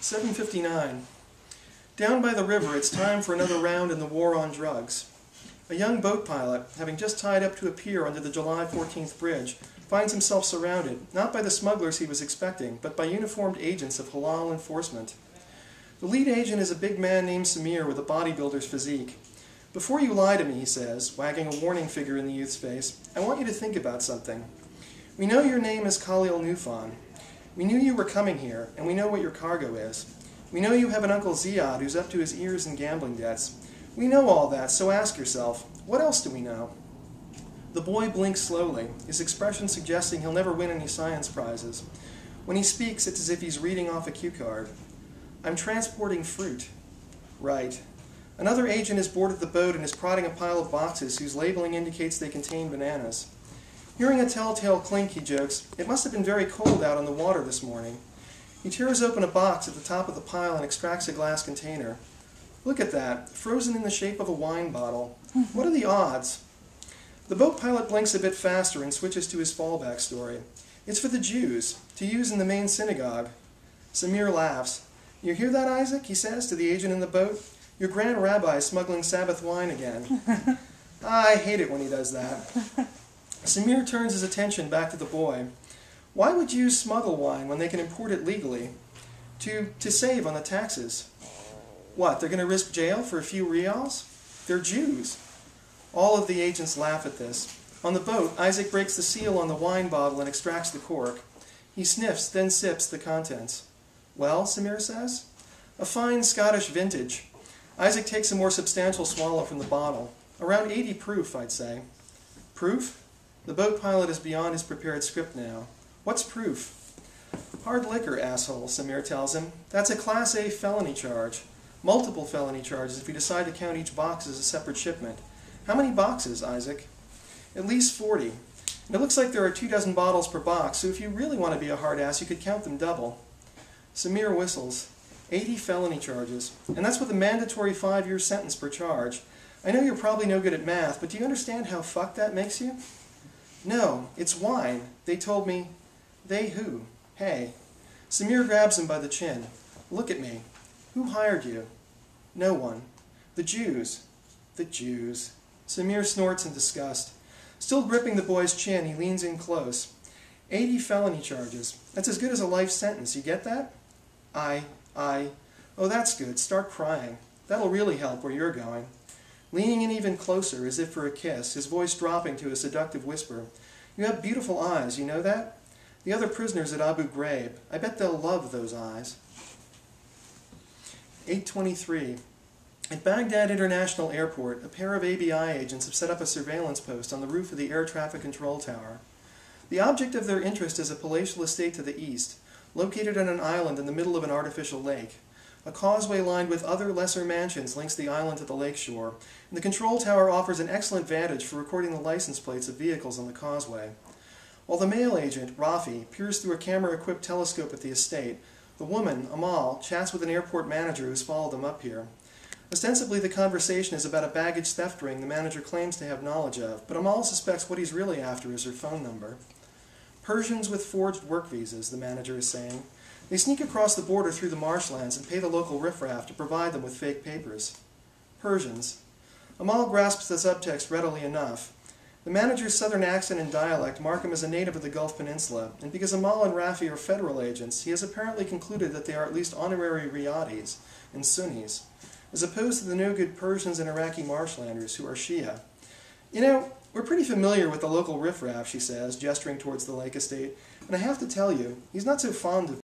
7:59. Down by the river, it's time for another round in the war on drugs. A young boat pilot, having just tied up to a pier under the July 14th bridge, finds himself surrounded, not by the smugglers he was expecting, but by uniformed agents of halal enforcement. The lead agent is a big man named Samir with a bodybuilder's physique. "Before you lie to me," he says, wagging a warning figure in the youth's face, "I want you to think about something. We know your name is Khalil Nufan. We knew you were coming here, and we know what your cargo is. We know you have an Uncle Ziad who's up to his ears in gambling debts. We know all that, so ask yourself, what else do we know?" The boy blinks slowly, his expression suggesting he'll never win any science prizes. When he speaks, it's as if he's reading off a cue card. "I'm transporting fruit." "Right." Another agent has boarded the boat and is prodding a pile of boxes whose labeling indicates they contain bananas. Hearing a telltale clink, he jokes, "It must have been very cold out on the water this morning." He tears open a box at the top of the pile and extracts a glass container. "Look at that, frozen in the shape of a wine bottle. What are the odds?" The boat pilot blinks a bit faster and switches to his fallback story. "It's for the Jews, to use in the main synagogue." Samir laughs. "You hear that, Isaac?" he says to the agent in the boat. "Your grand rabbi is smuggling Sabbath wine again." I hate it when he does that. Samir turns his attention back to the boy. "Why would Jews smuggle wine when they can import it legally? To save on the taxes." "What, they're going to risk jail for a few rials? They're Jews." All of the agents laugh at this. On the boat, Isaac breaks the seal on the wine bottle and extracts the cork. He sniffs, then sips the contents. "Well," Samir says. "A fine Scottish vintage." Isaac takes a more substantial swallow from the bottle. "Around 80 proof, I'd say." "Proof?" The boat pilot is beyond his prepared script now. "What's proof?" "Hard liquor, asshole," Samir tells him. "That's a Class A felony charge. Multiple felony charges if you decide to count each box as a separate shipment. How many boxes, Isaac?" "At least 40. And it looks like there are 24 bottles per box, so if you really want to be a hard ass, you could count them double." Samir whistles. 80 felony charges. And that's with a mandatory 5-year sentence per charge. I know you're probably no good at math, but do you understand how fucked that makes you? "No, it's wine. They told me." "They who?" "Hey." Samir grabs him by the chin. "Look at me. Who hired you?" "No one." "The Jews." "The Jews." Samir snorts in disgust. Still gripping the boy's chin, he leans in close. 80 felony charges. That's as good as a life sentence. You get that? I. Oh, that's good. Start crying. That'll really help where you're going." Leaning in even closer, as if for a kiss, his voice dropping to a seductive whisper. "You have beautiful eyes, you know that? The other prisoners at Abu Ghraib, I bet they'll love those eyes." 8:23. At Baghdad International Airport, a pair of ABI agents have set up a surveillance post on the roof of the air traffic control tower. The object of their interest is a palatial estate to the east, located on an island in the middle of an artificial lake. A causeway lined with other lesser mansions links the island to the lakeshore, and the control tower offers an excellent vantage for recording the license plates of vehicles on the causeway. While the male agent, Rafi, peers through a camera-equipped telescope at the estate, the woman, Amal, chats with an airport manager who's followed them up here. Ostensibly, the conversation is about a baggage theft ring the manager claims to have knowledge of, but Amal suspects what he's really after is her phone number. "Persians with forged work visas," the manager is saying. "They sneak across the border through the marshlands and pay the local riffraff to provide them with fake papers." Persians. Amal grasps the subtext readily enough. The manager's southern accent and dialect mark him as a native of the Gulf Peninsula, and because Amal and Rafi are federal agents, he has apparently concluded that they are at least honorary Riyadis and Sunnis, as opposed to the no-good Persians and Iraqi marshlanders who are Shia. "You know, we're pretty familiar with the local riffraff," she says, gesturing towards the lake estate, "and I have to tell you, he's not so fond of